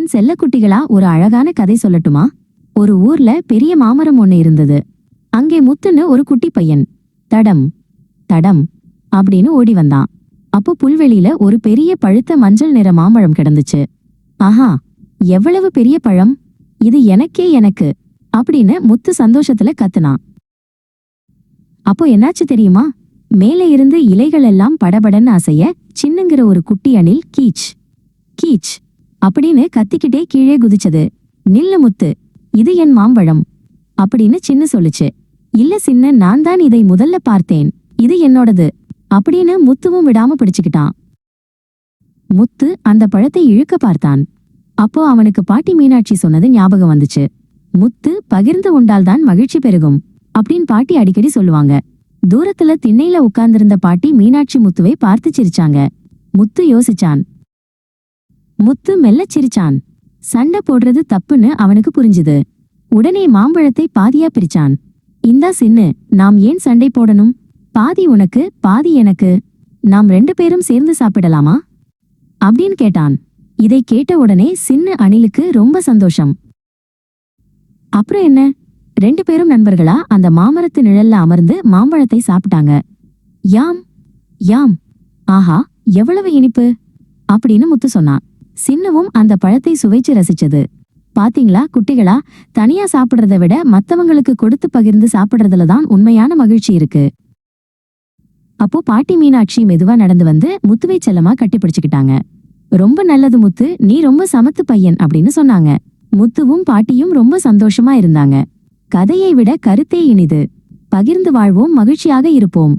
என் செல்லக்குட்டிகளா, ஒரு அழகான கதை சொல்லட்டுமா? ஒரு ஊர்ல பெரிய மாமரம் ஒண்ணு இருந்தது. அங்கே முத்துன்னு ஒரு குட்டி பையன் தடம் தடம் அப்படின்னு ஓடி வந்தான். அப்போ புல்வெளியில ஒரு பெரிய பழுத்த மஞ்சள் நிற மாம்பழம் கிடந்துச்சு. ஆஹா, எவ்வளவு பெரிய பழம்! இது எனக்கே எனக்கு அப்படின்னு முத்து சந்தோஷத்துல கத்துனான். அப்போ என்னாச்சு தெரியுமா? மேலே இருந்து இலைகள் எல்லாம் படபடன்னு அசைய, சின்னங்கிற ஒரு குட்டி அணில் கீச் கீச் அப்படின்னு கத்திக்கிட்டே கீழே குதிச்சது. நில்லு முத்து, இது என் மாம்பழம் அப்படின்னு சின்ன சொல்லுச்சு. இல்ல சின்ன, நான் தான் இதை முதல்ல பார்த்தேன், இது என்னோடது அப்படின்னு முத்துவும் விடாம பிடிச்சுக்கிட்டான். முத்து அந்த பழத்தை இழுக்க பார்த்தான். அப்போ அவனுக்கு பாட்டி மீனாட்சி சொன்னது ஞாபகம் வந்துச்சு. முத்து பகிர்ந்து உண்டால்தான் மகிழ்ச்சி பெருகும் அப்படின்னு பாட்டி அடிக்கடி சொல்லுவாங்க. தூரத்துல திண்ணையில உட்கார்ந்திருந்த பாட்டி மீனாட்சி முத்துவை பார்த்து சிரிச்சாங்க. முத்து யோசிச்சான். முத்து மெல்லச் சிரிச்சான். சண்டை போடுறது தப்புன்னு அவனுக்கு புரிஞ்சுது. உடனே மாம்பழத்தை பாதியா பிரிச்சான். இந்தா சின்னு, நாம் ஏன் சண்டை போடணும்? பாதி உனக்கு, பாதி எனக்கு. நாம் 2 பேரும் சேர்ந்து சாப்பிடலாமா அப்படின்னு கேட்டான். இதை கேட்ட உடனே சின்ன அணிலுக்கு ரொம்ப சந்தோஷம். அப்புறம் என்ன, 2 பேரும் நண்பர்களா அந்த மாமரத்து நிழல்ல அமர்ந்து மாம்பழத்தை சாப்பிட்டாங்க. யாம் யாம், ஆஹா எவ்வளவு இனிப்பு அப்படின்னு முத்து சொன்னான். சின்னவும் அந்த பழத்தை சுவைச்சு ரசிச்சது. பாத்தீங்களா குட்டிகளா, தனியா சாப்பிடுறத விட மத்தவங்களுக்கு கொடுத்து பகிர்ந்து சாப்பிடுறதுல தான் உண்மையான மகிழ்ச்சி இருக்கு. அப்போ பாட்டி மீனாட்சி மெதுவா நடந்து வந்து முத்துவை செல்லமா கட்டி பிடிச்சுக்கிட்டாங்க. ரொம்ப நல்லது முத்து, நீ ரொம்ப சமத்து பையன் அப்படின்னு சொன்னாங்க. முத்துவும் பாட்டியும் ரொம்ப சந்தோஷமா இருந்தாங்க. கதையை விட கருத்தே இனிது. பகிர்ந்து வாழ்வோம், மகிழ்ச்சியாக இருப்போம்.